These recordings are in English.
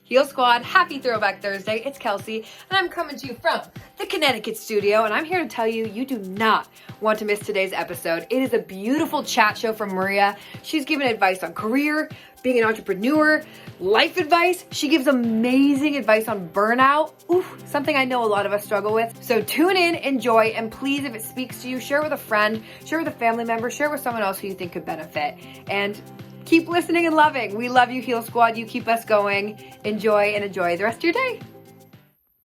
Heal Squad, happy Throwback Thursday. It's Kelsey, and I'm coming to you from the Connecticut studio, and I'm here to tell you, you do not want to miss today's episode. It is a beautiful chat show from Maria. She's giving advice on career, being an entrepreneur, life advice. She gives amazing advice on burnout. Oof, something I know a lot of us struggle with. So tune in, enjoy, and please, if it speaks to you, share with a friend, share with a family member, share with someone else who you think could benefit. And keep listening and loving. We love you, Heal Squad. You keep us going. Enjoy and enjoy the rest of your day.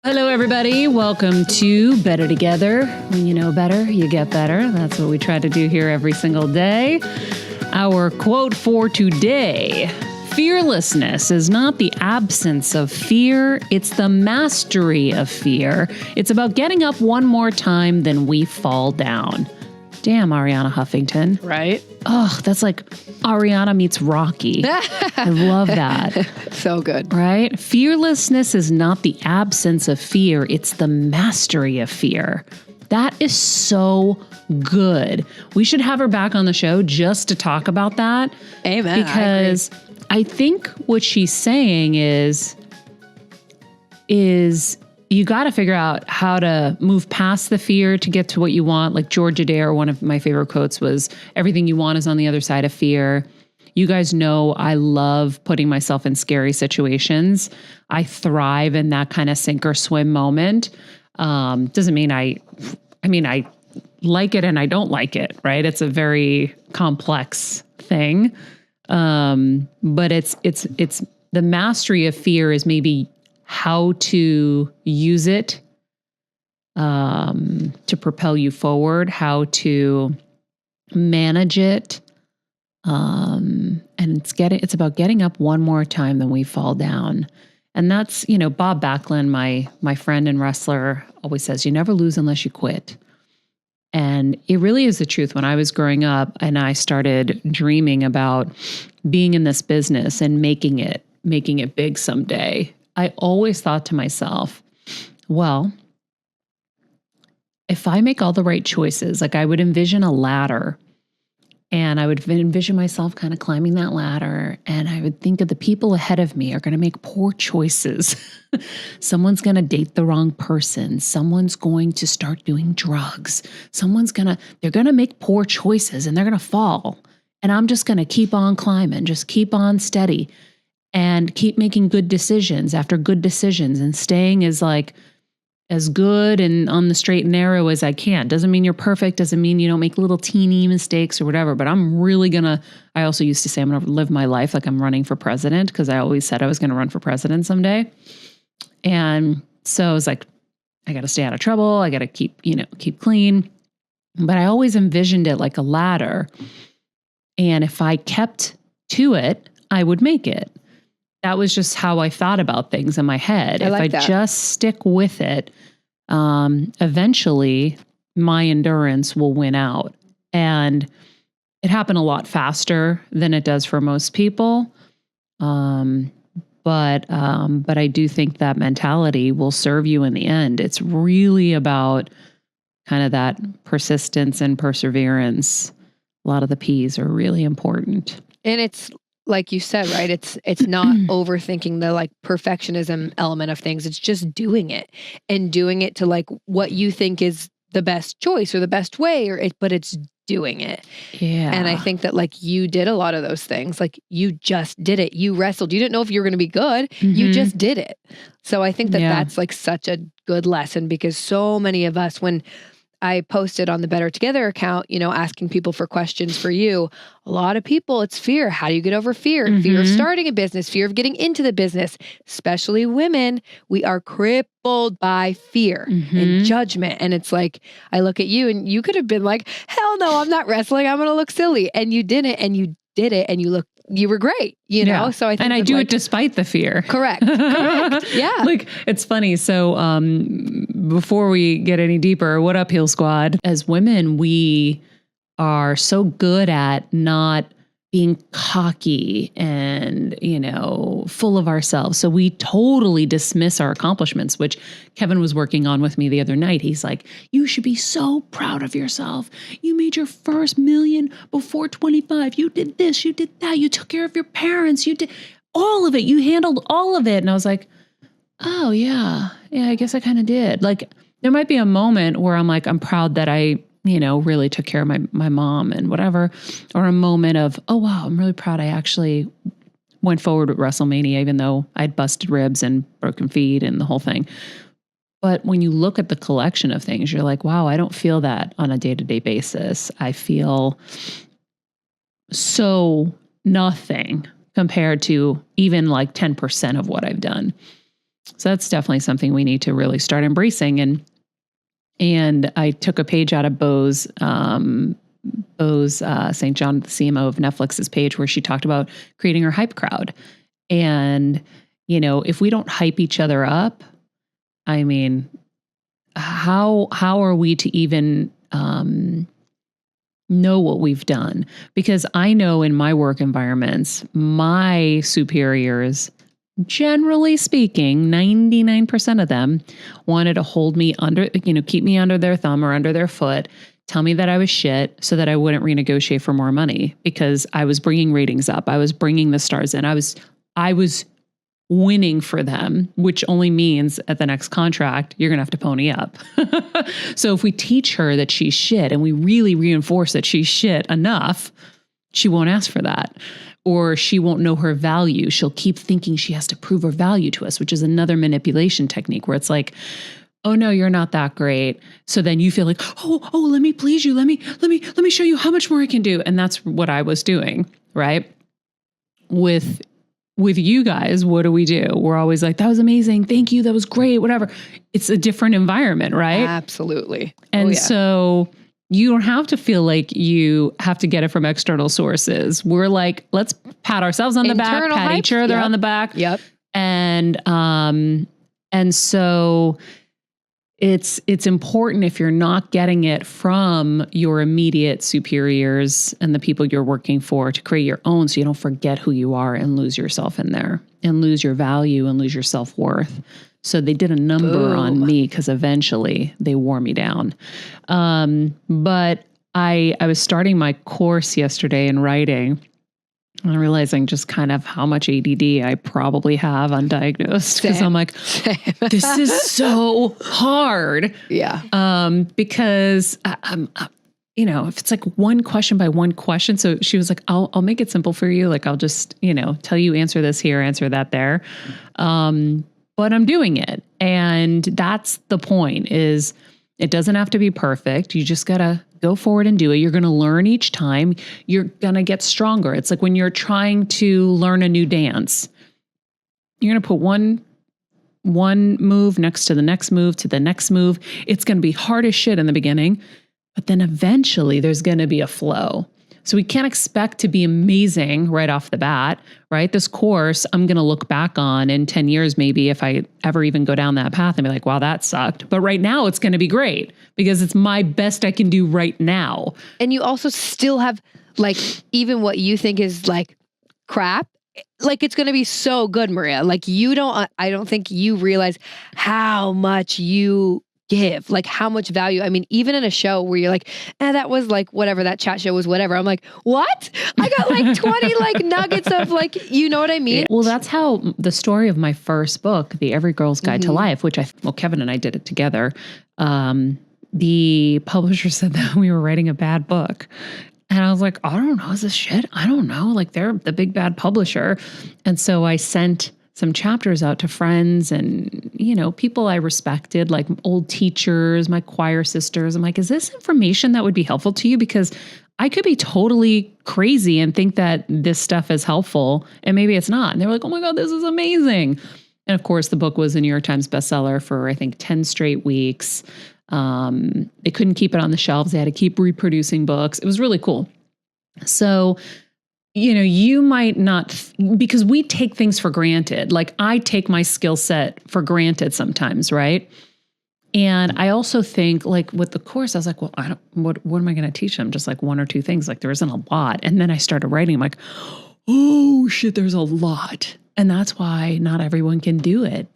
Hello, everybody. Welcome to Better Together. When you know better, you get better. That's what we try to do here every single day. Our quote for today: fearlessness is not the absence of fear. It's the mastery of fear. It's about getting up one more time than we fall down. Damn, Ariana Huffington. Right? Oh, that's like Ariana meets Rocky. I love that. So good. Right? Fearlessness is not the absence of fear. It's the mastery of fear. That is so good. We should have her back on the show just to talk about that. Amen. Because I think what she's saying is you got to figure out how to move past the fear to get to what you want. Like George Adair, one of my favorite quotes was, everything you want is on the other side of fear. You guys know I love putting myself in scary situations. I thrive in that kind of sink or swim moment. Doesn't mean I like it and I don't like it, right? It's a very complex thing. But it's the mastery of fear is maybe how to use it to propel you forward, how to manage it. And it's about getting up one more time than we fall down. And that's, Bob Backlund, my friend and wrestler, always says, you never lose unless you quit. And it really is the truth. When I was growing up and I started dreaming about being in this business and making it big someday, I always thought to myself, well, if I make all the right choices, like I would envision a ladder, and I would envision myself kind of climbing that ladder, and I would think of the people ahead of me are going to make poor choices. Someone's going to date the wrong person. Someone's going to start doing drugs. They're going to make poor choices and they're going to fall. And I'm just going to keep on climbing, just keep on steady and keep making good decisions after good decisions and staying as good and on the straight and narrow as I can. Doesn't mean you're perfect. Doesn't mean you don't make little teeny mistakes or whatever, but I also used to say I'm going to live my life like I'm running for president, because I always said I was going to run for president someday. And so I was like, I got to stay out of trouble. I got to keep clean. But I always envisioned it like a ladder. And if I kept to it, I would make it. That was just how I thought about things in my head. If I just stick with it, eventually my endurance will win out. And it happened a lot faster than it does for most people. But I do think that mentality will serve you in the end. It's really about kind of that persistence and perseverance. A lot of the P's are really important. And it's like you said, right? It's not overthinking the perfectionism element of things. It's just doing it and doing it to what you think is the best choice or the best way, but it's doing it. Yeah. And I think that you did a lot of those things. You just did it. You wrestled. You didn't know if you were going to be good. Mm-hmm. You just did it. So I think that's such a good lesson, because so many of us, when I posted on the Better Together account, asking people for questions for you. A lot of people, it's fear. How do you get over fear? Mm-hmm. Fear of starting a business, fear of getting into the business. Especially women, we are crippled by fear and judgment. And it's I look at you and you could have been like, hell no, I'm not wrestling. I'm going to look silly. And you didn't, and you did it, and you were great, know? So I think I do it despite the fear. Correct. Yeah. It's funny. So, before we get any deeper, what up, Heal Squad? As women, we are so good at not being cocky and, full of ourselves. So we totally dismiss our accomplishments, which Kevin was working on with me the other night. He's like, you should be so proud of yourself. You made your first $1 million before 25. You did this, you did that. You took care of your parents. You did. all of it. You handled all of it. And I was like, oh yeah, I guess I kind of did. Like there might be a moment where I'm like, I'm proud that I, really took care of my mom and whatever, or a moment of, oh wow, I'm really proud I actually went forward with WrestleMania, even though I'd busted ribs and broken feet and the whole thing. But when you look at the collection of things, you're like, wow, I don't feel that on a day-to-day basis. I feel so nothing compared to even like 10% of what I've done. So that's definitely something we need to really start embracing. And I took a page out of Bo's St. John, the CMO of Netflix's page, where she talked about creating her hype crowd. And, if we don't hype each other up, I mean, how are we to even know what we've done? Because I know in my work environments, my superiors, generally speaking, 99% of them wanted to hold me under, keep me under their thumb or under their foot, tell me that I was shit so that I wouldn't renegotiate for more money because I was bringing ratings up. I was bringing the stars in. I was winning for them, which only means at the next contract, you're going to have to pony up. So if we teach her that she's shit and we really reinforce that she's shit enough, she won't ask for that. Or she won't know her value. She'll keep thinking she has to prove her value to us, which is another manipulation technique where it's like, oh no, you're not that great. So then you feel like, oh, let me please you. Let me show you how much more I can do. And that's what I was doing, right? With you guys, what do? We're always like, that was amazing. Thank you. That was great. Whatever. It's a different environment, right? Absolutely. And so you don't have to feel like you have to get it from external sources. We're like, let's pat ourselves on the back, pat each other on the back. Yep. And so it's important, if you're not getting it from your immediate superiors and the people you're working for, to create your own so you don't forget who you are and lose yourself in there and lose your value and lose your self-worth. So they did a number on me because eventually they wore me down. But I was starting my course yesterday in writing, and realizing just kind of how much ADD I probably have undiagnosed, because I'm like, this is so hard. Yeah. Because if it's like one question by one question. So she was like, I'll make it simple for you. Like, I'll just, tell you, answer this here, answer that there. But I'm doing it. And that's the point, is it doesn't have to be perfect. You just got to go forward and do it. You're going to learn each time. You're going to get stronger. It's like when you're trying to learn a new dance, you're going to put one move next to the next move to the next move. It's going to be hard as shit in the beginning, but then eventually there's going to be a flow. So we can't expect to be amazing right off the bat, right? This course, I'm going to look back on in 10 years, maybe, if I ever even go down that path, and be like, wow, that sucked. But right now it's going to be great because it's my best I can do right now. And you also still have, like, even what you think is like crap, like, it's going to be so good, Maria. Like, I don't think you realize how much you give, like how much value. I mean, even in a show where you're like, that was like whatever, that chat show was whatever. I'm like, what? I got like 20 like nuggets of like, you know what I mean? Well, that's how the story of my first book, The Every Girl's Guide to Life, which Kevin and I did it together. The publisher said that we were writing a bad book. And I was like, I don't know, is this shit? I don't know. Like, they're the big bad publisher. And so I sent some chapters out to friends and, people I respected, like old teachers, my choir sisters. I'm like, is this information that would be helpful to you? Because I could be totally crazy and think that this stuff is helpful, and maybe it's not. And they were like, oh my God, this is amazing. And of course, the book was a New York Times bestseller for, I think, 10 straight weeks. They couldn't keep it on the shelves. They had to keep reproducing books. It was really cool. So, you might not, because we take things for granted. Like, I take my skill set for granted sometimes, right? And I also think, like, with the course, I was like, well, what am I going to teach them? Just like one or two things. Like, there isn't a lot. And then I started writing. I'm like, oh shit, there's a lot. And that's why not everyone can do it.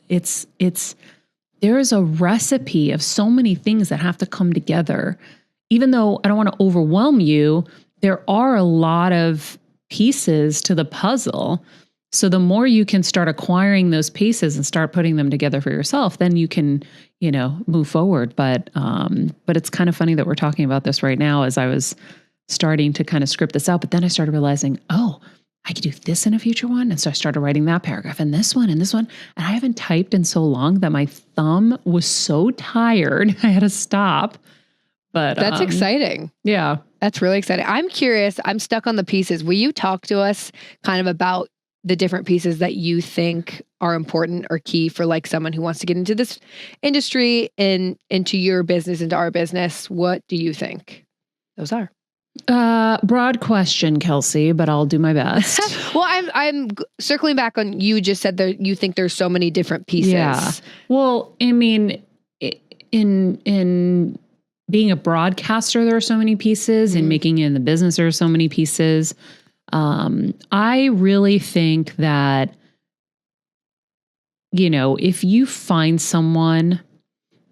There is a recipe of so many things that have to come together. Even though I don't want to overwhelm you, there are a lot of pieces to the puzzle. So the more you can start acquiring those pieces and start putting them together for yourself, then you can, move forward. But it's kind of funny that we're talking about this right now as I was starting to kind of script this out. But then I started realizing, oh, I could do this in a future one. And so I started writing that paragraph and this one and this one. And I haven't typed in so long that my thumb was so tired. I had to stop. But that's exciting. Yeah. That's really exciting. I'm curious. I'm stuck on the pieces. Will you talk to us kind of about the different pieces that you think are important or key for like someone who wants to get into this industry and into your business, into our business? What do you think those are? Broad question, Kelsey, but I'll do my best. Well, I'm circling back on, you just said that you think there's so many different pieces. Yeah. Well, I mean, in being a broadcaster, there are so many pieces. In making it in the business, there are so many pieces. I really think that, if you find someone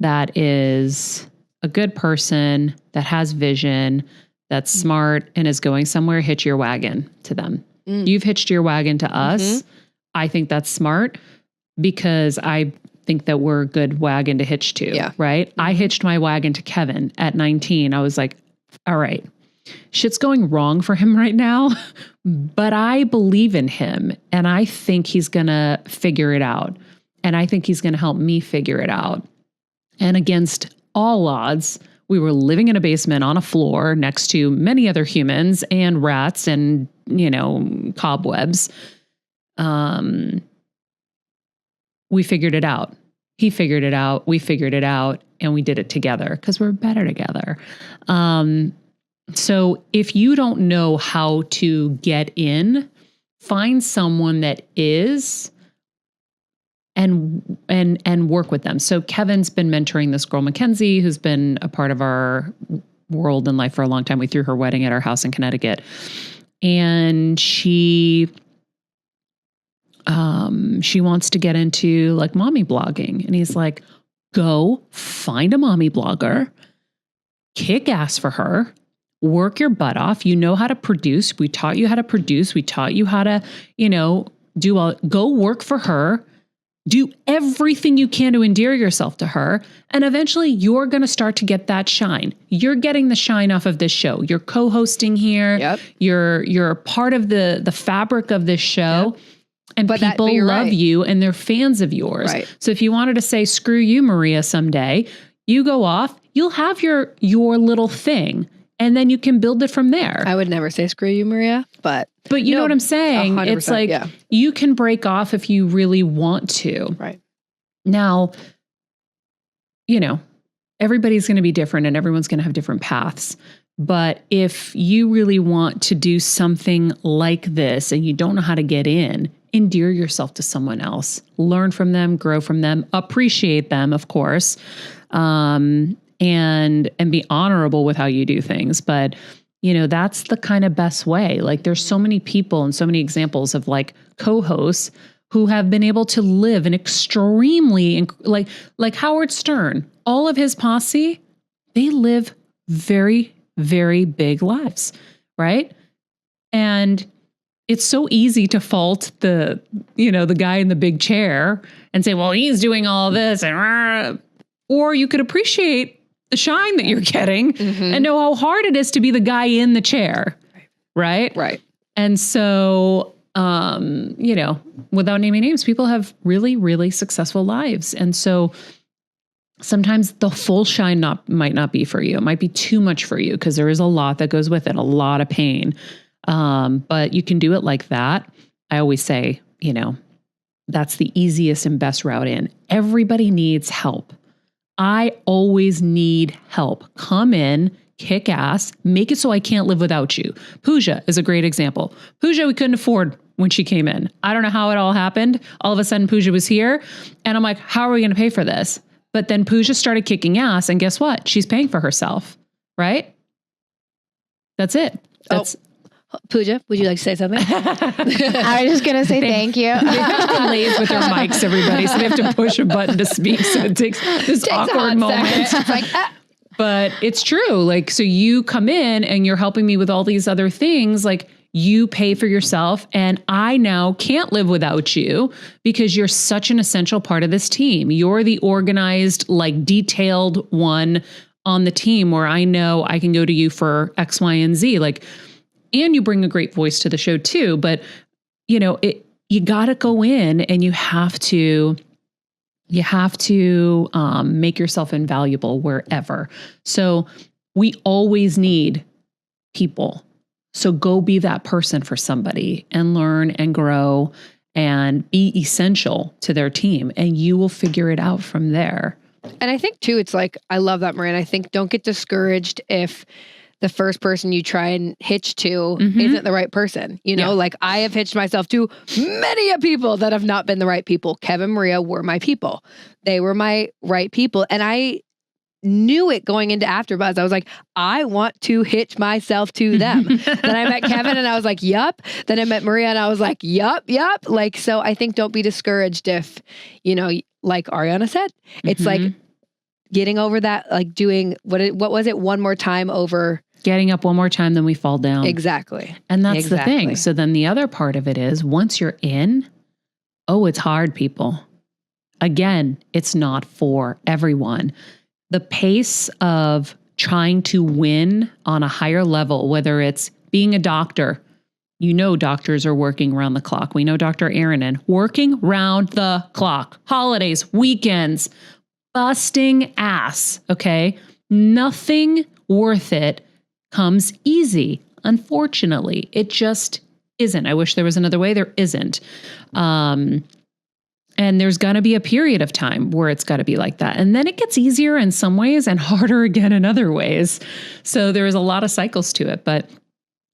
that is a good person, that has vision, that's smart and is going somewhere, hitch your wagon to them. You've hitched your wagon to us. I think that's smart because I think that we're a good wagon to hitch to, right? I hitched my wagon to Kevin at 19. I was like, all right, shit's going wrong for him right now, but I believe in him and I think he's going to figure it out. And I think he's going to help me figure it out. And against all odds, we were living in a basement on a floor next to many other humans and rats and, cobwebs. We figured it out. He figured it out. We figured it out and we did it together because we're better together. So if you don't know how to get in, find someone that is and work with them. So Kevin's been mentoring this girl, Mackenzie, who's been a part of our world and life for a long time. We threw her wedding at our house in Connecticut. And she wants to get into like mommy blogging. And he's like, go find a mommy blogger, kick ass for her, work your butt off. You know how to produce. We taught you how to produce. We taught you how to, go work for her. Do everything you can to endear yourself to her. And eventually you're going to start to get that shine. You're getting the shine off of this show. You're co-hosting here. Yep. You're a part of the fabric of this show. Yep. And people love you and they're fans of yours. Right. So if you wanted to say, screw you, Maria, someday, you go off, you'll have your little thing. And then you can build it from there. I would never say screw you, Maria, but you know what I'm saying? It's like you can break off if you really want to. Right. Now, everybody's going to be different and everyone's going to have different paths. But if you really want to do something like this and you don't know how to get in, endear yourself to someone else. Learn from them, grow from them, appreciate them, of course. And be honorable with how you do things. But, that's the kind of best way. Like there's so many people and so many examples of like co-hosts who have been able to live an extremely, like Howard Stern, all of his posse, they live very, very big lives, right? And it's so easy to fault the guy in the big chair and say, well, he's doing all this or you could appreciate the shine that you're getting and know how hard it is to be the guy in the chair. Right. Right. And so, without naming names, people have really, really successful lives. And so sometimes the full shine might not be for you. It might be too much for you because there is a lot that goes with it, a lot of pain. But you can do it like that. I always say, that's the easiest and best route in. Everybody needs help. I always need help. Come in, kick ass, make it so I can't live without you. Pooja is a great example. Pooja, we couldn't afford when she came in. I don't know how it all happened. All of a sudden, Pooja was here. And I'm like, how are we going to pay for this? But then Pooja started kicking ass. And guess what? She's paying for herself. Right? That's it. Pooja, would you like to say something? I was just going to say thank you. They have delays with their mics, everybody. So they have to push a button to speak. So it takes this awkward moment. It's like, But it's true. Like, so you come in and you're helping me with all these other things. Like, You pay for yourself, and I now can't live without you because you're such an essential part of this team. You're the organized, like detailed one on the team where I know I can go to you for X, Y, and Z. Like, and you bring a great voice to the show too. But you know, you got to go in and you have to make yourself invaluable wherever. So we always need people. So go be that person for somebody and learn and grow and be essential to their team, and you will figure it out from there. And I think too, it's like, I love that, Maria. And I think don't get discouraged if the first person you try and hitch to isn't the right person. You know, like I have hitched myself to many people that have not been the right people. Kevin, Maria were my people. They were my right people. And I knew it going into AfterBuzz. I was like, I want to hitch myself to them. Then I met Kevin and I was like, yup. Then I met Maria and I was like, yup. Like, so I think don't be discouraged if, you know, like Ariana said, it's like getting over that, like doing, what was it? One more time over. Getting up one more time, then we fall down. Exactly. And that's the thing. So then the other part of it is once you're in, it's hard, people. Again, it's not for everyone. The pace of trying to win on a higher level, whether it's being a doctor, you know, doctors are working around the clock. We know Dr. Aaronin working round the clock, holidays, weekends, busting ass. Okay. Nothing worth it comes easy. Unfortunately, it just isn't. I wish there was another way. There isn't. And there's going to be a period of time where it's got to be like that. And then it gets easier in some ways and harder again in other ways. So there's a lot of cycles to it, but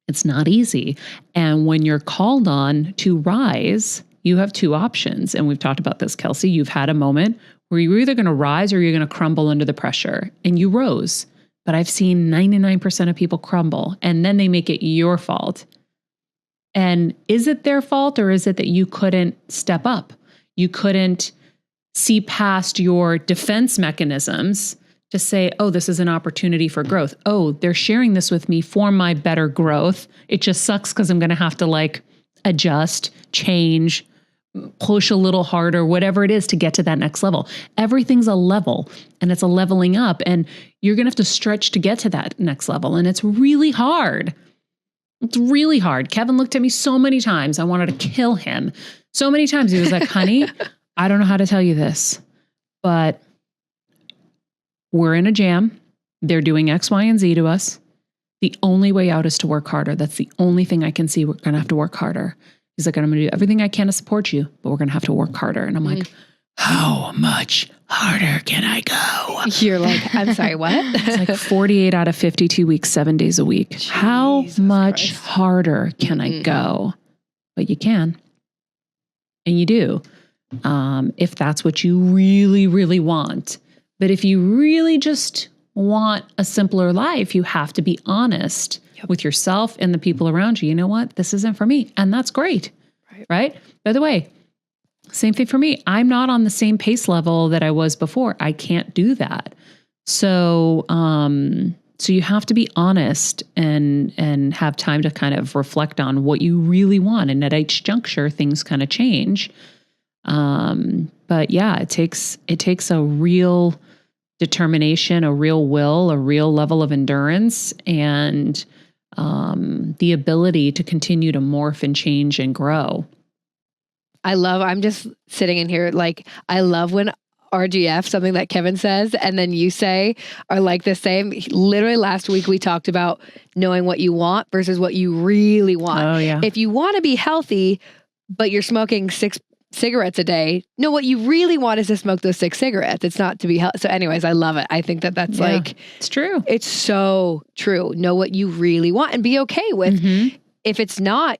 it's not easy. And when you're called on to rise, you have two options. And we've talked about this, Kelsey. You've had a moment where you're either going to rise or you're going to crumble under the pressure. And you rose. But I've seen 99% of people crumble, and then they make it your fault. And is it their fault, or is it that you couldn't step up? You couldn't see past your defense mechanisms to say, oh, this is an opportunity for growth. Oh, they're sharing this with me for my better growth. It just sucks because I'm going to have to like adjust, change, push a little harder, whatever it is to get to that next level. Everything's a level, and it's a leveling up, and you're going to have to stretch to get to that next level. And it's really hard. It's really hard. Kevin looked at me so many times. I wanted to kill him. So many times he was like, honey, I don't know how to tell you this, but we're in a jam. They're doing X, Y, and Z to us. The only way out is to work harder. That's the only thing I can see. We're going to have to work harder. He's like, I'm going to do everything I can to support you, but we're going to have to work harder. And I'm like, how much harder can I go? You're like, I'm sorry, what? It's like 48 out of 52 weeks, 7 days a week. Jesus how much Christ. harder can I go? But you can. And you do. If that's what you really, really want. But if you really just want a simpler life, you have to be honest with yourself and the people around you. You know what? This isn't for me. And that's great. Right? By the way, same thing for me. I'm not on the same pace level that I was before. I can't do that. So, so you have to be honest and have time to kind of reflect on what you really want. And at each juncture, things kind of change. But yeah, it takes a real determination, a real will, a real level of endurance, and the ability to continue to morph and change and grow. I'm just sitting in here, like, I love when RGF, something that Kevin says, and then you say are like the same. Literally last week we talked about knowing what you want versus what you really want. Oh yeah. If you want to be healthy, but you're smoking 6 cigarettes a day, no, what you really want is to smoke those 6 cigarettes. It's not to be healthy. So anyways, I love it. I think that's like, it's true. It's so true. Know what you really want and be okay with if it's not,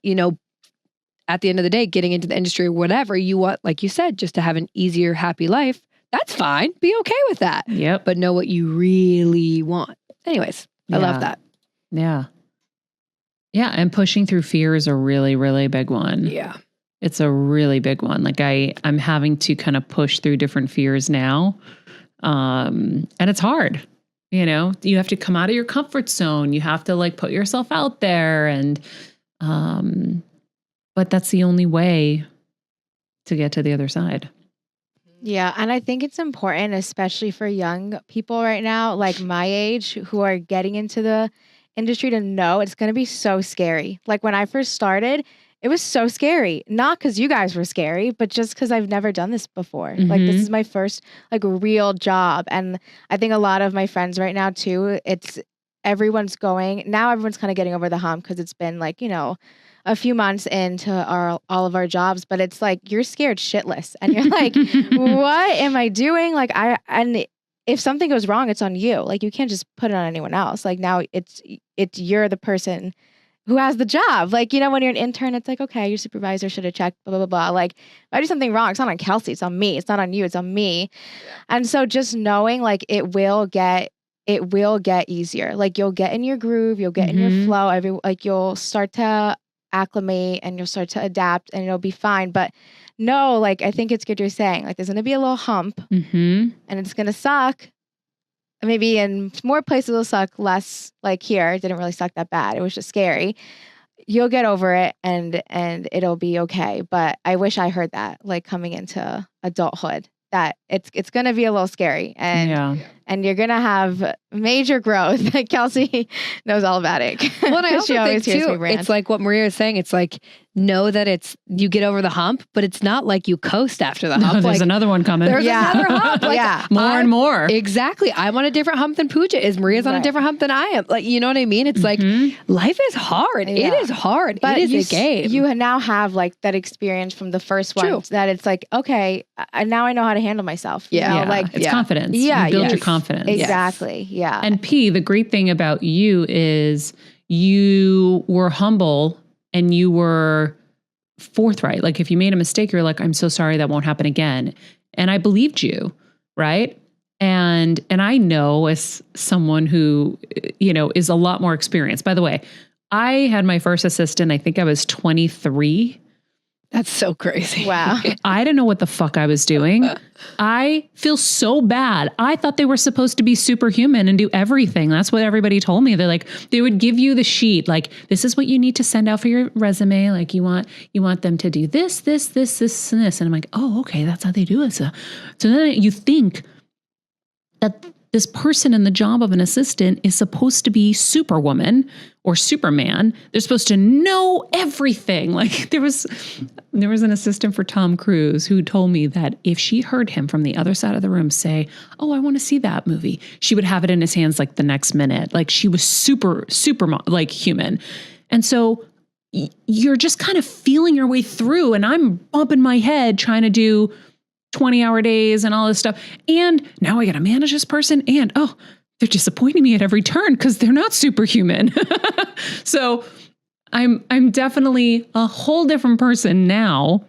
at the end of the day, getting into the industry or whatever you want, like you said, just to have an easier, happy life. That's fine. Be okay with that. Yep. But know what you really want. Anyways, I love that. Yeah. Yeah. And pushing through fear is a really, really big one. Yeah. It's a really big one. Like I'm having to kind of push through different fears now. And it's hard. You have to come out of your comfort zone. You have to like put yourself out there. And But that's the only way to get to the other side. Yeah. And I think it's important, especially for young people right now, like my age, who are getting into the industry, to know it's going to be so scary. Like when I first started, it was so scary. Not because you guys were scary, but just because I've never done this before. Like this is my first like real job. And I think a lot of my friends right now too, everyone's kind of getting over the hump because it's been like, a few months into all of our jobs, but it's like you're scared shitless and you're like, what am I doing? Like and if something goes wrong, it's on you. Like you can't just put it on anyone else. Like now it's you're the person who has the job. Like, when you're an intern, it's like, okay, your supervisor should have checked, blah, blah, blah. Like if I do something wrong, it's not on Kelsey, it's on me. It's not on you, it's on me. And so just knowing like it will get easier. Like you'll get in your groove, you'll get in your flow. You'll start to acclimate and you'll start to adapt and it'll be fine. But no, like I think it's good you're saying, like there's going to be a little hump and it's going to suck. Maybe in more places it'll suck less. Like here, it didn't really suck that bad. It was just scary. You'll get over it and it'll be okay. But I wish I heard that like coming into adulthood, that it's going to be a little scary and you're going to have major growth. Like Kelsey knows all about it. Well, and I also think too, it's like what Maria is saying. It's like, know that you get over the hump, but it's not like you coast after the hump. There's another one coming. There's another hump. Like, more and more. Exactly. I'm on a different hump than Pooja is. Maria's on a different hump than I am. Like, you know what I mean? It's like, life is hard. Yeah. It is hard. But it is a game. You now have like that experience from the first one that it's like, okay, now I know how to handle myself. Yeah. Like it's confidence. Yeah. You build your confidence. Exactly. Yeah. And P, the great thing about you is you were humble and you were forthright. Like if you made a mistake, you're like, I'm so sorry, that won't happen again. And I believed you, right? And I know as someone who, is a lot more experienced. By the way, I had my first assistant, I think I was 23. That's so crazy. Wow. I didn't know what the fuck I was doing. I feel so bad. I thought they were supposed to be superhuman and do everything. That's what everybody told me. They would give you the sheet. Like, this is what you need to send out for your resume. Like you want them to do this, and this. And I'm like, oh, okay, that's how they do it. So then you think that this person in the job of an assistant is supposed to be Superwoman or Superman. They're supposed to know everything. Like there was an assistant for Tom Cruise who told me that if she heard him from the other side of the room say, oh, I want to see that movie, she would have it in his hands like the next minute. Like she was super like human. And so you're just kind of feeling your way through, and I'm bumping my head trying to do 20-hour days and all this stuff. And now I got to manage this person, and they're disappointing me at every turn because they're not superhuman. So I'm definitely a whole different person now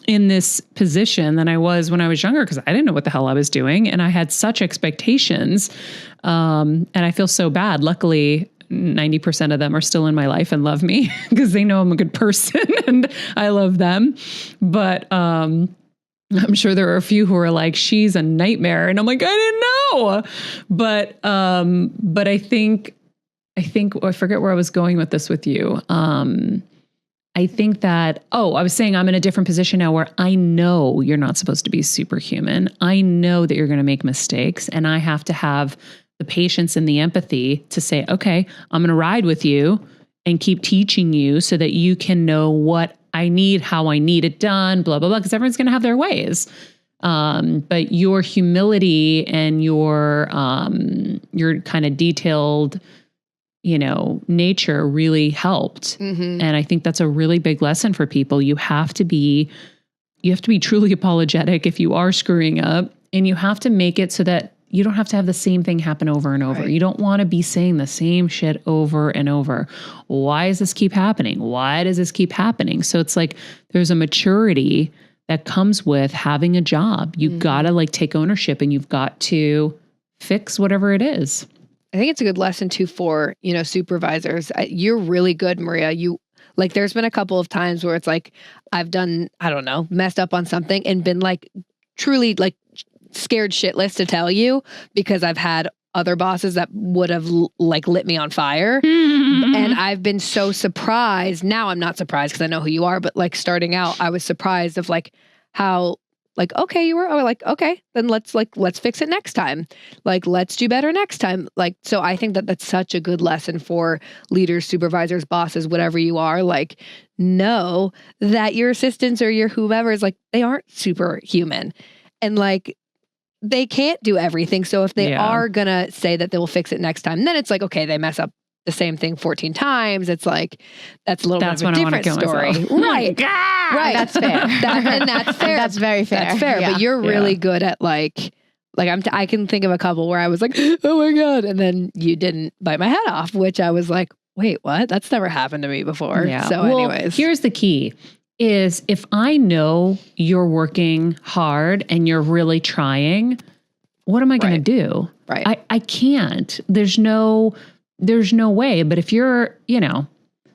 in this position than I was when I was younger, because I didn't know what the hell I was doing. And I had such expectations. And I feel so bad. Luckily, 90% of them are still in my life and love me because they know I'm a good person and I love them. But, I'm sure there are a few who are like, she's a nightmare. And I'm like, I didn't know. But I think I forget where I was going with this with you. I think that, I was saying I'm in a different position now where I know you're not supposed to be superhuman. I know that you're going to make mistakes, and I have to have the patience and the empathy to say, okay, I'm going to ride with you and keep teaching you so that you can know what I need, how I need it done, blah, blah, blah, because everyone's going to have their ways. But your humility and your kind of detailed, nature really helped. And I think that's a really big lesson for people. You have to be truly apologetic if you are screwing up, and you have to make it so that you don't have to have the same thing happen over and over. Right. You don't want to be saying the same shit over and over. Why does this keep happening? Why does this keep happening? So it's like there's a maturity that comes with having a job. You gotta take ownership, and you've got to fix whatever it is. I think it's a good lesson too for, supervisors. You're really good, Maria. There's been a couple of times where it's like I've done, I don't know, messed up on something and been truly scared shitless to tell you, because I've had other bosses that would have like lit me on fire. And I've been so surprised. Now I'm not surprised because I know who you are, but like starting out, I was surprised of like how like, okay, you were, or like, okay, then let's fix it next time. Like, let's do better next time. Like, so I think that that's such a good lesson for leaders, supervisors, bosses, whatever you are. Like, know that your assistants or your whomever is like, they aren't superhuman. And like, they can't do everything. So if they are going to say that they will fix it next time, then it's like, okay, they mess up the same thing 14 times. It's like, that's a little bit of a different story. Right. Right. That's fair. That's fair. That's very fair. That's fair. Yeah. But you're really good at like I can think of a couple where I was like, oh my God. And then you didn't bite my head off, which I was like, wait, what? That's never happened to me before. Yeah. So well, anyways. here's the key is if I know you're working hard and you're really trying, what am I going to do? Right. I can't. There's no way. But if you're,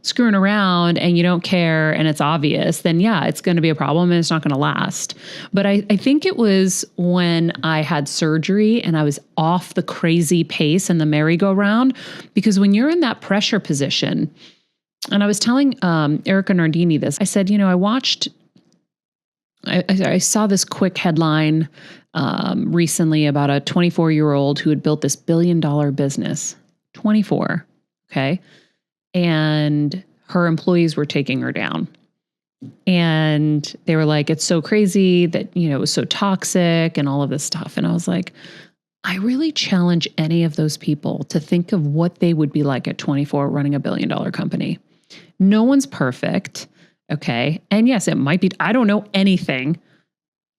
screwing around and you don't care and it's obvious, then yeah, it's going to be a problem and it's not going to last. But I think it was when I had surgery and I was off the crazy pace and the merry-go-round, because when you're in that pressure position, and I was telling Erica Nardini this, I said, I saw this quick headline recently about a 24-year-old who had built this $1 billion business. 24. Okay. And her employees were taking her down. And they were like, it's so crazy that, it was so toxic and all of this stuff. And I was like, I really challenge any of those people to think of what they would be like at 24 running $1 billion company. No one's perfect. Okay. And yes, it might be, I don't know anything,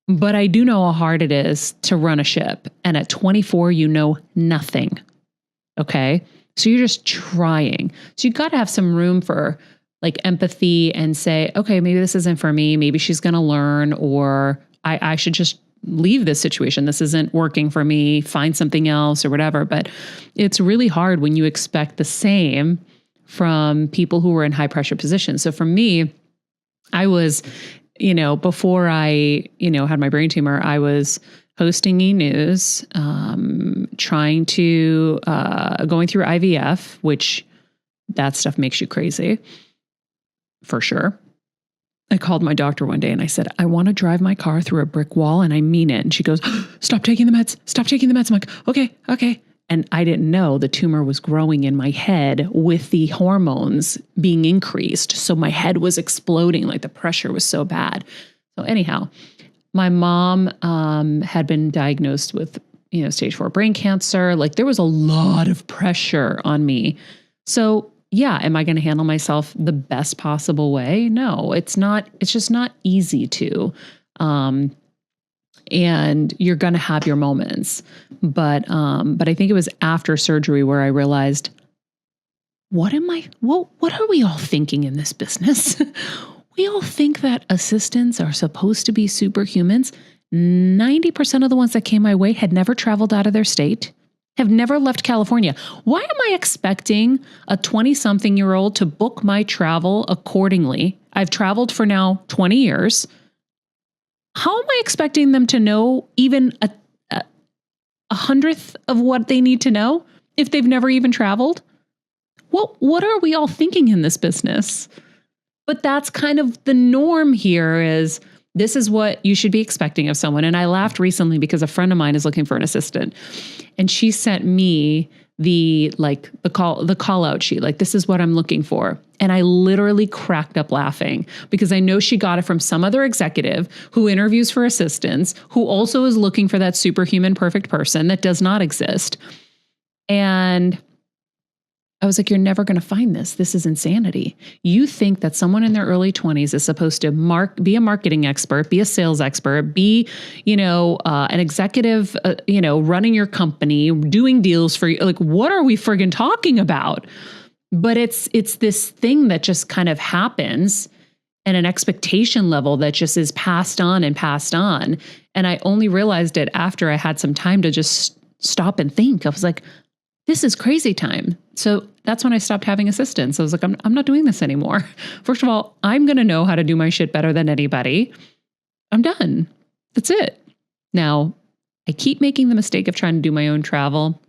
but I do know how hard it is to run a ship. And at 24, you know nothing. Okay. So you're just trying. So you got to have some room for like empathy and say, okay, maybe this isn't for me. Maybe she's going to learn, or I should just leave this situation. This isn't working for me, find something else or whatever. But it's really hard when you expect the same from people who were in high pressure positions. So for me, I was, before I, had my brain tumor, I was hosting E-News, trying to, going through IVF, which that stuff makes you crazy, for sure. I called my doctor one day and I said, I want to drive my car through a brick wall, and I mean it. And she goes, stop taking the meds. Stop taking the meds. I'm like, okay. And I didn't know the tumor was growing in my head with the hormones being increased. So my head was exploding, like the pressure was so bad. So anyhow, my mom had been diagnosed with, stage 4 brain cancer. Like there was a lot of pressure on me. So yeah, am I going to handle myself the best possible way? No, it's not. It's just not easy to. And you're going to have your moments. But I think it was after surgery where I realized, what are we all thinking in this business? We all think that assistants are supposed to be superhumans. 90% of the ones that came my way had never traveled out of their state, have never left California. Why am I expecting a 20-something-year-old to book my travel accordingly? I've traveled for now 20 years. How am I expecting them to know even a hundredth of what they need to know if they've never even traveled? What are we all thinking in this business? But that's kind of the norm here is this is what you should be expecting of someone. And I laughed recently because a friend of mine is looking for an assistant, and she sent me the call out sheet. Like, this is what I'm looking for. And I literally cracked up laughing because I know she got it from some other executive who interviews for assistants, who also is looking for that superhuman perfect person that does not exist. And I was like, you're never going to find this. This is insanity. You think that someone in their early 20s is supposed to be a marketing expert, be a sales expert, be, an executive, running your company, doing deals for you. Like, what are we friggin' talking about? But it's this thing that just kind of happens, and an expectation level that just is passed on and passed on. And I only realized it after I had some time to just stop and think. I was like, this is crazy time. So that's when I stopped having assistants. I was like, I'm not doing this anymore. First of all, I'm going to know how to do my shit better than anybody. I'm done. That's it. Now, I keep making the mistake of trying to do my own travel.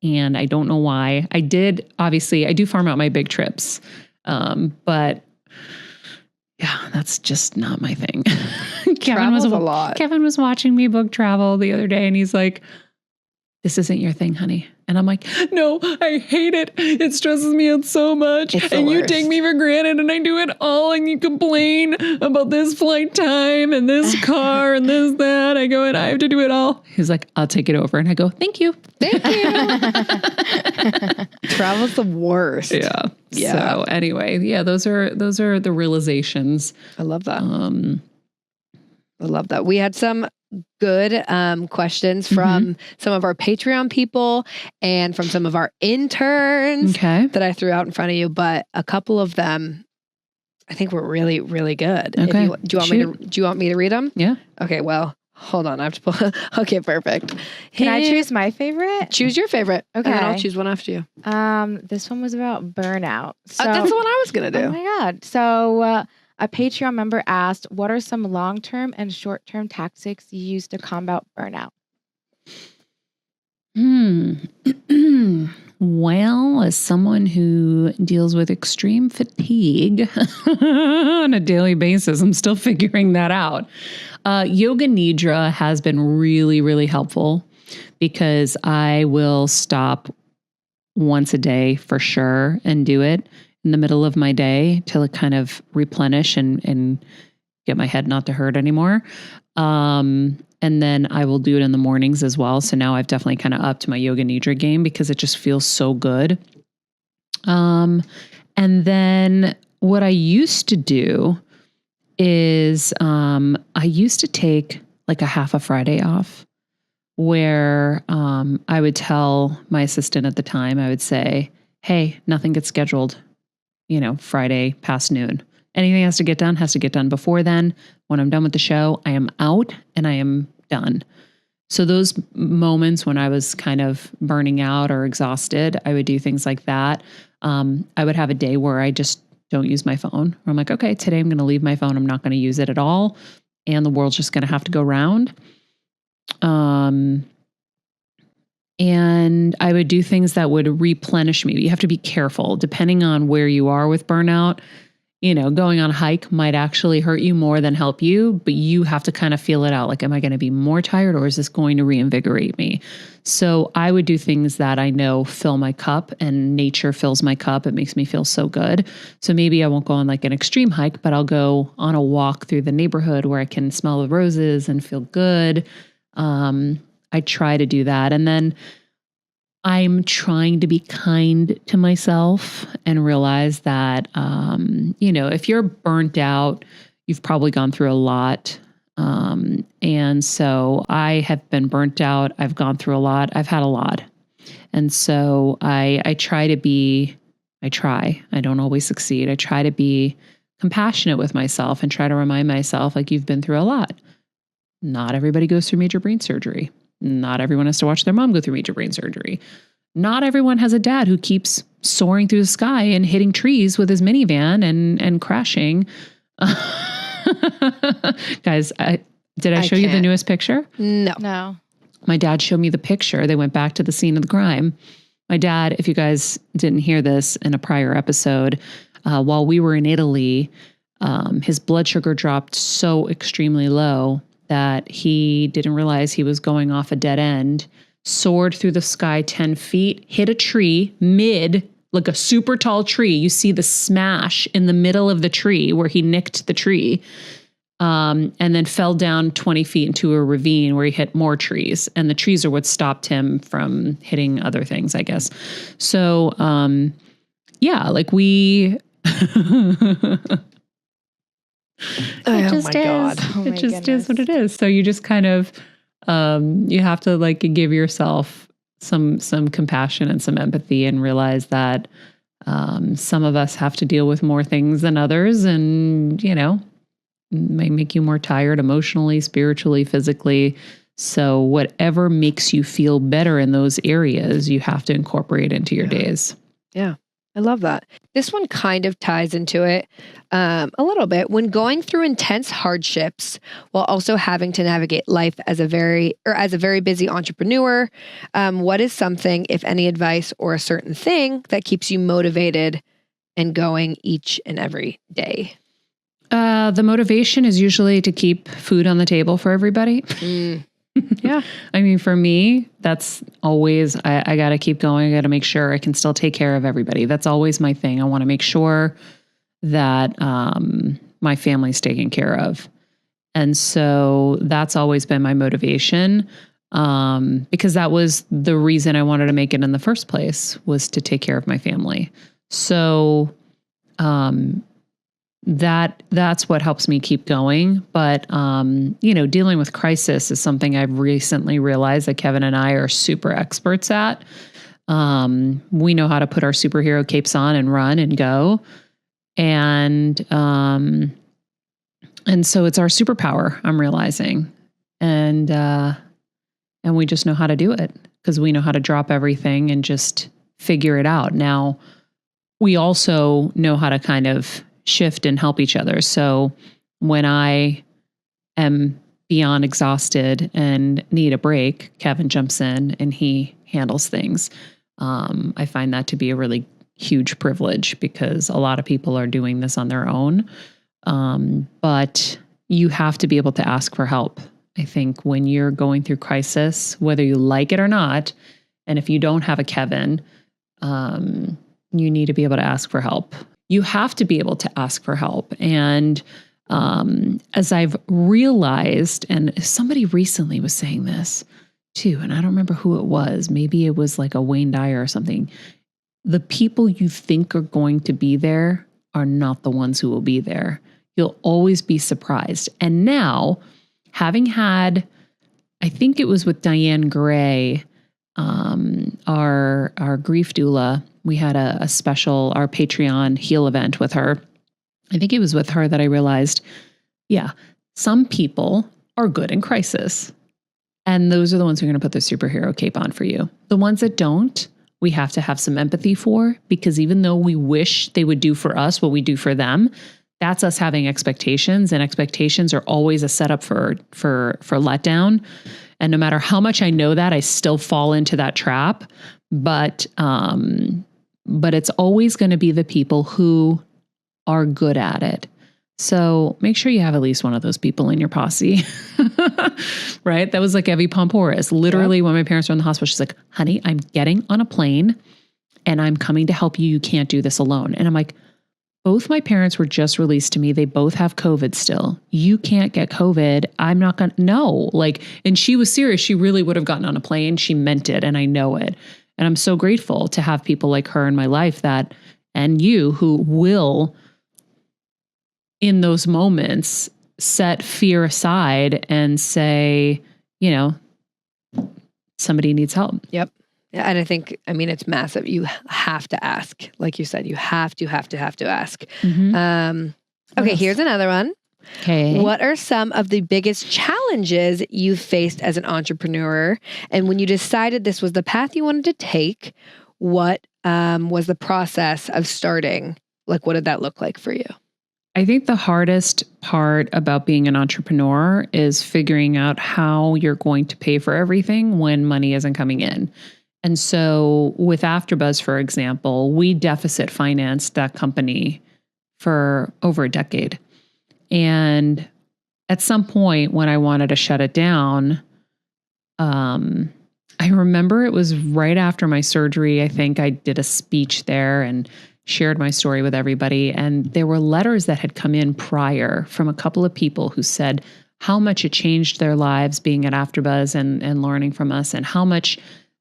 And I don't know why. I do farm out my big trips. But yeah, that's just not my thing. Travel's a lot. Kevin was watching me book travel the other day and he's like, this isn't your thing, honey. And I'm like, no, I hate it. It stresses me out so much. And you take me for granted and I do it all. And you complain about this flight time and this car and this, that. I go, and I have to do it all. He's like, I'll take it over. And I go, thank you. Thank you. Travel's the worst. Yeah. So anyway, yeah, those are the realizations. I love that. I love that. We had some good questions from some of our Patreon people and from some of our interns that I threw out in front of you, but a couple of them I think were really, really good. Okay. Do you want me to read them? Yeah. Okay, well, hold on. I have to pull. Okay, perfect. Can I choose my favorite? Choose your favorite. Okay. And then I'll choose one after you. This one was about burnout. So, that's the one I was going to do. Oh my God. So a Patreon member asked, what are some long-term and short-term tactics you use to combat burnout? Well, as someone who deals with extreme fatigue on a daily basis, I'm still figuring that out. Yoga Nidra has been really, really helpful because I will stop once a day for sure and do it in the middle of my day to kind of replenish and get my head not to hurt anymore. And then I will do it in the mornings as well. So now I've definitely kind of upped my Yoga Nidra game because it just feels so good. And then what I used to do is I used to take like a half a Friday off where I would tell my assistant at the time, I would say, hey, nothing gets scheduled, Friday past noon. Anything has to get done before then. When I'm done with the show, I am out and I am done. So those moments when I was kind of burning out or exhausted, I would do things like that. I would have a day where I just don't use my phone. I'm like, okay, today I'm going to leave my phone. I'm not going to use it at all. And the world's just going to have to go round. And I would do things that would replenish me. You have to be careful depending on where you are with burnout. Going on a hike might actually hurt you more than help you, but you have to kind of feel it out. Like, am I going to be more tired or is this going to reinvigorate me? So I would do things that I know fill my cup, and nature fills my cup. It makes me feel so good. So maybe I won't go on like an extreme hike, but I'll go on a walk through the neighborhood where I can smell the roses and feel good. I try to do that. And then I'm trying to be kind to myself and realize that, if you're burnt out, you've probably gone through a lot. And so I have been burnt out. I've gone through a lot. I've had a lot. And so I try, I don't always succeed. I try to be compassionate with myself and try to remind myself, like, you've been through a lot. Not everybody goes through major brain surgery. Not everyone has to watch their mom go through major brain surgery. Not everyone has a dad who keeps soaring through the sky and hitting trees with his minivan and crashing. Guys, did I show you the newest picture? No. My dad showed me the picture. They went back to the scene of the crime. My dad, if you guys didn't hear this in a prior episode, while we were in Italy, his blood sugar dropped so extremely low that he didn't realize he was going off a dead end, soared through the sky 10 feet, hit a tree like a super tall tree. You see the smash in the middle of the tree where he nicked the tree, and then fell down 20 feet into a ravine where he hit more trees. And the trees are what stopped him from hitting other things, I guess. So, we... It just is what it is. So you just kind of, you have to like give yourself some compassion and some empathy and realize that some of us have to deal with more things than others, and may make you more tired emotionally, spiritually, physically. So whatever makes you feel better in those areas, you have to incorporate into your days. Yeah. I love that. This one kind of ties into it a little bit. When going through intense hardships while also having to navigate life as a very busy entrepreneur, what is something, if any, advice or a certain thing that keeps you motivated and going each and every day? The motivation is usually to keep food on the table for everybody. Yeah. I mean, for me, that's always, I got to keep going. I got to make sure I can still take care of everybody. That's always my thing. I want to make sure that my family's taken care of. And so that's always been my motivation, because that was the reason I wanted to make it in the first place, was to take care of my family. So that's what helps me keep going. But, dealing with crisis is something I've recently realized that Kevin and I are super experts at. We know how to put our superhero capes on and run and go. And so it's our superpower, I'm realizing. And we just know how to do it because we know how to drop everything and just figure it out. Now, we also know how to kind of shift and help each other. So when I am beyond exhausted and need a break, Kevin jumps in and he handles things. I find that to be a really huge privilege because a lot of people are doing this on their own. But you have to be able to ask for help. I think when you're going through crisis, whether you like it or not, and if you don't have a Kevin, you need to be able to ask for help. You have to be able to ask for help. And as I've realized, and somebody recently was saying this too, and I don't remember who it was, maybe it was like a Wayne Dyer or something. The people you think are going to be there are not the ones who will be there. You'll always be surprised. And now, having had, I think it was with Diane Gray, our grief doula, we had a special, our Patreon heal event with her. I think it was with her that I realized, yeah, some people are good in crisis. And those are the ones who are going to put the superhero cape on for you. The ones that don't, we have to have some empathy for, because even though we wish they would do for us what we do for them, that's us having expectations, and expectations are always a setup for letdown. And no matter how much I know that, I still fall into that trap. But it's always going to be the people who are good at it. So make sure you have at least one of those people in your posse, right? That was like Evie Pomporis. Literally, when my parents were in the hospital, she's like, honey, I'm getting on a plane and I'm coming to help you. You can't do this alone. And I'm like, both my parents were just released to me. They both have COVID still. You can't get COVID. I'm not going to, no. And she was serious. She really would have gotten on a plane. She meant it. And I know it. And I'm so grateful to have people like her in my life and you who will, in those moments, set fear aside and say, somebody needs help. Yep. And I think, it's massive. You have to ask. Like you said, you have to ask. Mm-hmm. Okay, Yes. Here's another one. Okay. What are some of the biggest challenges you've faced as an entrepreneur? And when you decided this was the path you wanted to take, what was the process of starting? Like, what did that look like for you? I think the hardest part about being an entrepreneur is figuring out how you're going to pay for everything when money isn't coming in. And so with AfterBuzz, for example, we deficit financed that company for over a decade. And at some point when I wanted to shut it down, I remember it was right after my surgery. I think I did a speech there and shared my story with everybody. And there were letters that had come in prior from a couple of people who said how much it changed their lives being at AfterBuzz and learning from us, and how much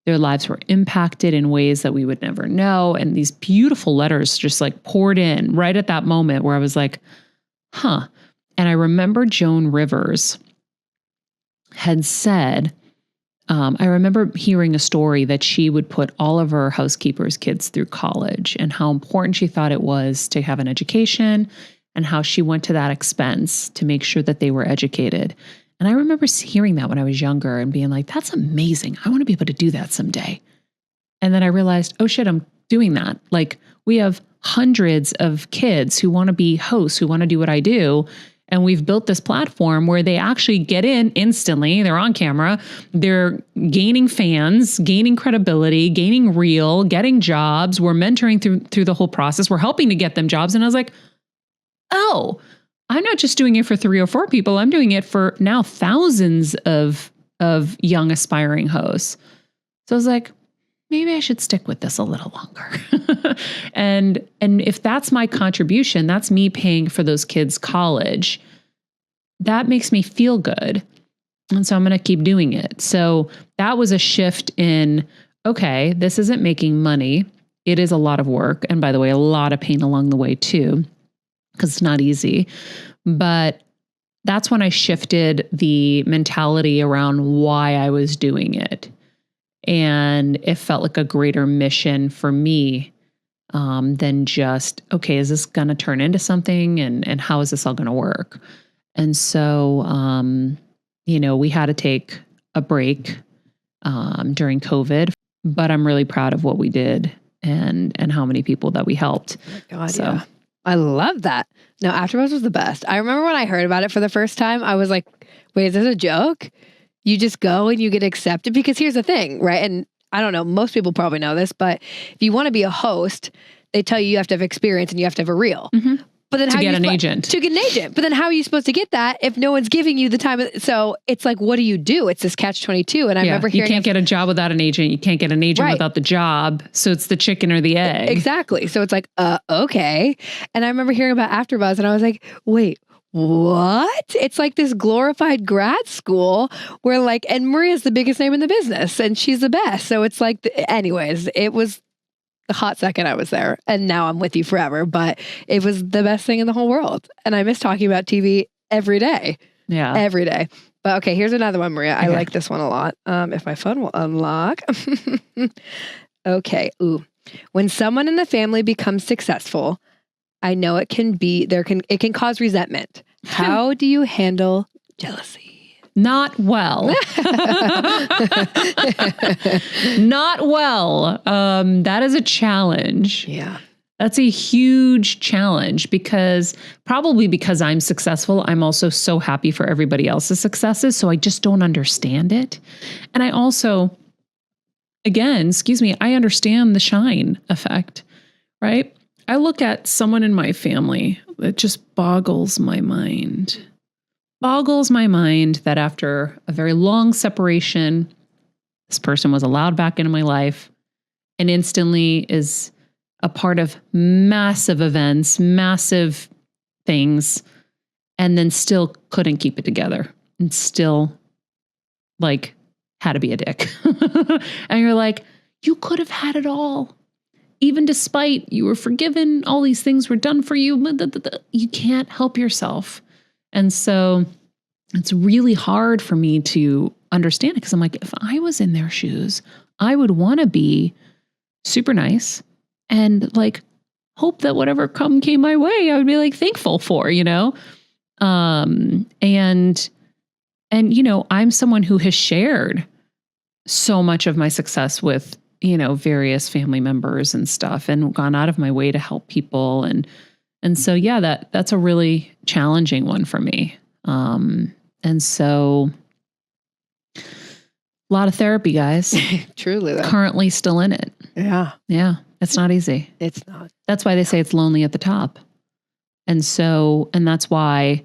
their lives were impacted in ways that we would never know. And these beautiful letters just poured in right at that moment where I was like, huh. And I remember Joan Rivers had said, I remember hearing a story that she would put all of her housekeepers' kids through college and how important she thought it was to have an education, and how she went to that expense to make sure that they were educated. And I remember hearing that when I was younger and being like, that's amazing. I want to be able to do that someday. And then I realized, oh shit, I'm doing that. Like we have hundreds of kids who want to be hosts, who want to do what I do. And we've built this platform where they actually get in instantly. They're on camera. They're gaining fans, gaining credibility, gaining reel, getting jobs. We're mentoring through the whole process. We're helping to get them jobs. And I was like, oh, I'm not just doing it for 3 or 4 people. I'm doing it for now thousands of young aspiring hosts. So I was like, maybe I should stick with this a little longer. and if that's my contribution, that's me paying for those kids' college, that makes me feel good. And so I'm going to keep doing it. So that was a shift in, okay, this isn't making money. It is a lot of work. And by the way, a lot of pain along the way too, because it's not easy. But that's when I shifted the mentality around why I was doing it. And it felt like a greater mission for me than just, okay, is this going to turn into something? And how is this all going to work? And so, we had to take a break during COVID, but I'm really proud of what we did and how many people that we helped. Oh my God, so. Yeah. I love that. No, AfterBuzz was the best. I remember when I heard about it for the first time, I was like, wait, is this a joke? You just go and you get accepted? Because here's the thing, right? And I don't know, most people probably know this, but if you want to be a host, they tell you have to have experience and you have to have a reel. Mm-hmm. But then to get an agent. To get an agent. But then how are you supposed to get that if no one's giving you the time? So it's like, what do you do? It's this catch-22. And I remember hearing... You can't get a job without an agent. You can't get an agent without the job. So it's the chicken or the egg. Exactly. So it's like, okay. And I remember hearing about AfterBuzz and I was like, wait, what? It's like this glorified grad school where like, and Maria's the biggest name in the business and she's the best. So it's like, anyways, it was the hot second I was there and now I'm with you forever, but it was the best thing in the whole world. And I miss talking about TV every day. Yeah. Every day. But okay, here's another one, Maria. I like this one a lot. If my phone will unlock. Okay. Ooh. When someone in the family becomes successful, I know it can cause resentment. How do you handle jealousy? Not well. Not well. That is a challenge. Yeah. That's a huge challenge because I'm successful, I'm also so happy for everybody else's successes. So I just don't understand it. And I also, again, I understand the shine effect, right? I look at someone in my family that just boggles my mind. Boggles my mind that after a very long separation, this person was allowed back into my life and instantly is a part of massive events, massive things, and then still couldn't keep it together and still like had to be a dick. And you're like, you could have had it all. Even despite you were forgiven, all these things were done for you, you can't help yourself. And so it's really hard for me to understand it because I'm like, if I was in their shoes, I would want to be super nice and like hope that whatever came my way, I would be like thankful for, and I'm someone who has shared so much of my success with various family members and stuff and gone out of my way to help people. And so, yeah, that's a really challenging one for me. And so a lot of therapy, guys. Truly though. Currently still in it. Yeah. Yeah. It's not easy. It's not. That's why they say it's lonely at the top. And that's why,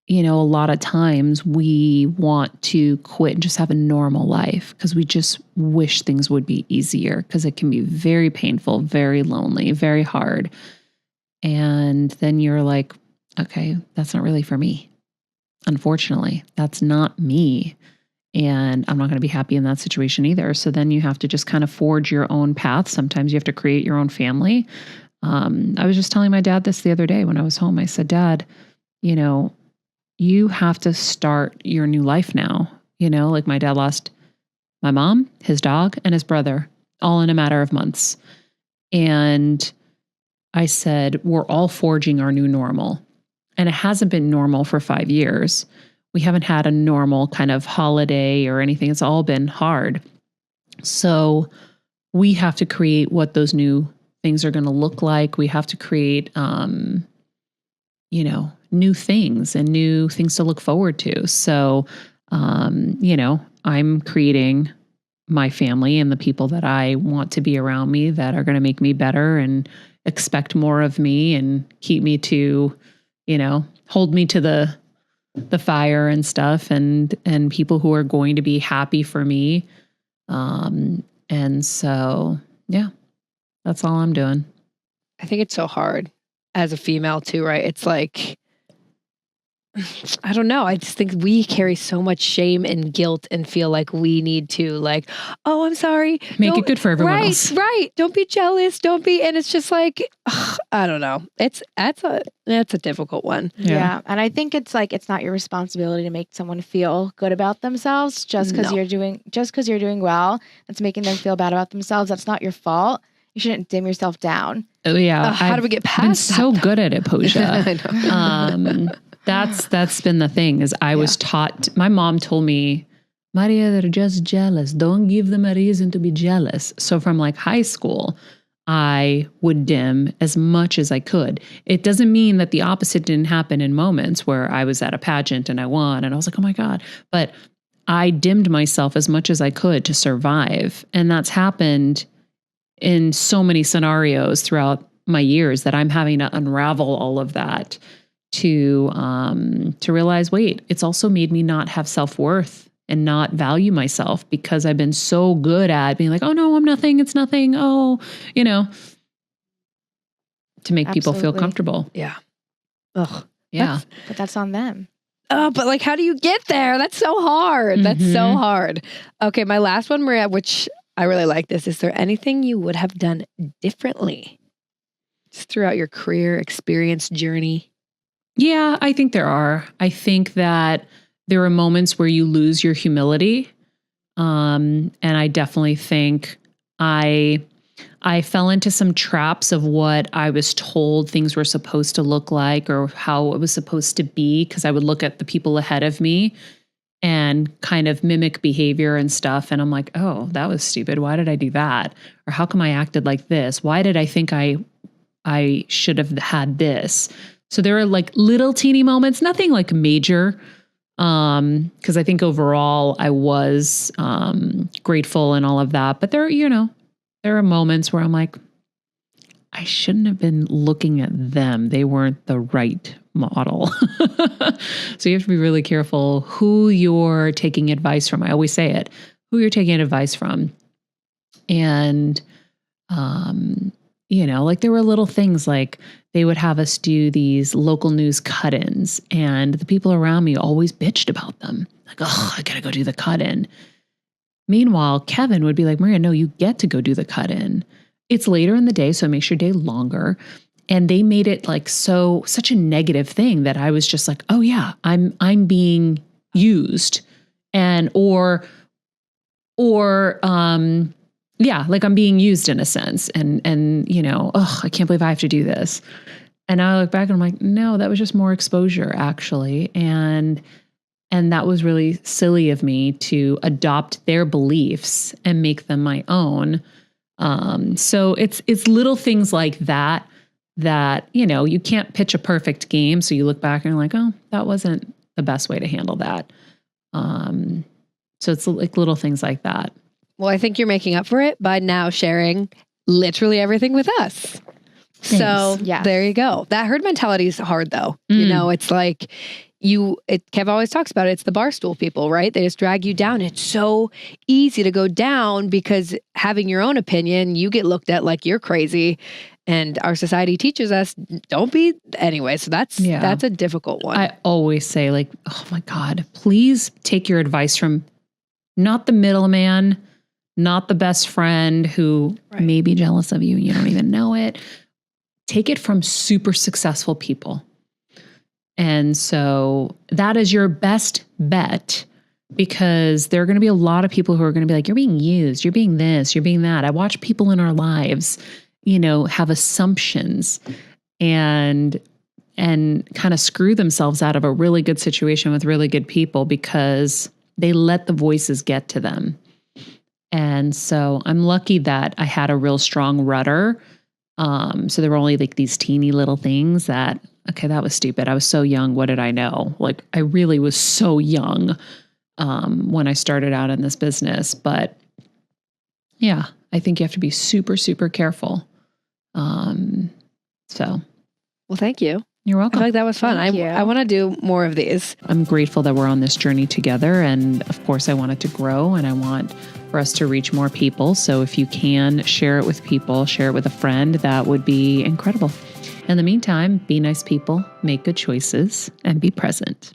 a lot of times we want to quit and just have a normal life because we just wish things would be easier because it can be very painful, very lonely, very hard. And then you're like, okay, that's not really for me. Unfortunately, that's not me. And I'm not going to be happy in that situation either. So then you have to just kind of forge your own path. Sometimes you have to create your own family. I was just telling my dad this the other day when I was home. I said, Dad, you have to start your new life now. Like my dad lost my mom, his dog, and his brother all in a matter of months. And I said, we're all forging our new normal. And it hasn't been normal for 5 years. We haven't had a normal kind of holiday or anything. It's all been hard. So we have to create what those new things are going to look like. We have to create, new things and new things to look forward to. So, I'm creating my family and the people that I want to be around me that are going to make me better and expect more of me and keep me to, hold me to the fire and stuff, and people who are going to be happy for me. And so, yeah, that's all I'm doing. I think it's so hard as a female too, right? It's like, I don't know. I just think we carry so much shame and guilt and feel like we need to oh, I'm sorry. Make it good for everyone else. Right. Don't be jealous. Don't be. And it's just like, I don't know. That's a difficult one. Yeah. And I think it's not your responsibility to make someone feel good about themselves just because you're doing well. That's making them feel bad about themselves. That's not your fault. You shouldn't dim yourself down. Oh yeah. How do we get past been that? So good at it, Pooja. I know. That's been the thing is I was taught, my mom told me, Maria, they're just jealous. Don't give them a reason to be jealous. So from high school, I would dim as much as I could. It doesn't mean that the opposite didn't happen in moments where I was at a pageant and I won and I was like, oh my God. But I dimmed myself as much as I could to survive. And that's happened in so many scenarios throughout my years that I'm having to unravel all of that to realize, wait, it's also made me not have self-worth and not value myself because I've been so good at being like, oh no, I'm nothing. It's nothing. Oh, to make people feel comfortable. Yeah. Ugh. Yeah. But that's on them. Oh, but how do you get there? That's so hard. Mm-hmm. That's so hard. Okay. My last one, Maria, which I really like this. Is there anything you would have done differently just throughout your career experience journey? Yeah, I think there are. I think that there are moments where you lose your humility. And I definitely think I fell into some traps of what I was told things were supposed to look like or how it was supposed to be, because I would look at the people ahead of me and kind of mimic behavior and stuff. And I'm like, oh, that was stupid. Why did I do that? Or how come I acted like this? Why did I think I should have had this? So there are little teeny moments, nothing major. Because I think overall I was grateful and all of that. But there are moments where I'm like, I shouldn't have been looking at them. They weren't the right model. So you have to be really careful who you're taking advice from. I always say it, who you're taking advice from. And, there were little things they would have us do these local news cut-ins and the people around me always bitched about them. Oh, I got to go do the cut-in. Meanwhile, Kevin would be like, Maria, no, you get to go do the cut-in. It's later in the day, so it makes your day longer. And they made it such a negative thing that I was just like, oh yeah, I'm being used. And I'm being used in a sense. And I can't believe I have to do this. And I look back and I'm like, no, that was just more exposure actually. And that was really silly of me to adopt their beliefs and make them my own. So it's little things like that, you can't pitch a perfect game. So you look back and you're like, oh, that wasn't the best way to handle that. So it's little things like that. Well, I think you're making up for it by now sharing literally everything with us. Thanks. So there you go. That herd mentality is hard though. It's Kev always talks about it. It's the barstool people, right? They just drag you down. It's so easy to go down because having your own opinion, you get looked at like you're crazy. And our society teaches us don't be anyway. So that's a difficult one. I always say oh my God, please take your advice from not the middleman, not the best friend who may be jealous of you and you don't even know it. Take it from super successful people. And so that is your best bet, because there are going to be a lot of people who are going to be like, you're being used, you're being this, you're being that. I watch people in our lives, have assumptions and kind of screw themselves out of a really good situation with really good people because they let the voices get to them. And so I'm lucky that I had a real strong rudder. So there were only like these teeny little things that, okay, that was stupid. I was so young. What did I know? Like I really was so young when I started out in this business. But yeah, I think you have to be super, super careful. So. Well, thank you. You're welcome. I feel like that was fun. Thank I want to do more of these. I'm grateful that we're on this journey together. And of course, I want it to grow and I want for us to reach more people. So if you can share it with people, share it with a friend, that would be incredible. In the meantime, be nice people, make good choices, and be present.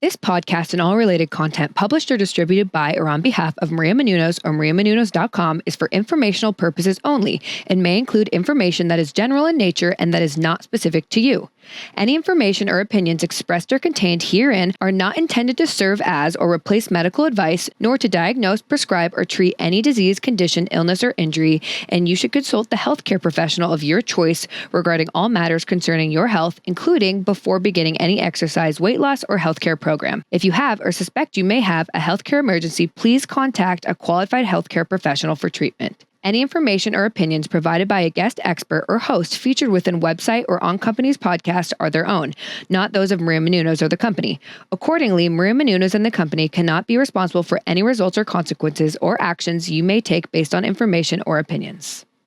This podcast and all related content published or distributed by or on behalf of Maria Menounos or mariamenounos.com is for informational purposes only and may include information that is general in nature and that is not specific to you. Any information or opinions expressed or contained herein are not intended to serve as or replace medical advice, nor to diagnose, prescribe, or treat any disease, condition, illness, or injury, and you should consult the healthcare professional of your choice regarding all matters concerning your health, including before beginning any exercise, weight loss, or healthcare program. If you have or suspect you may have a healthcare emergency, please contact a qualified healthcare professional for treatment. Any information or opinions provided by a guest expert or host featured within website or on company's podcast are their own, not those of Maria Menounos or the company. Accordingly, Maria Menounos and the company cannot be responsible for any results or consequences or actions you may take based on information or opinions.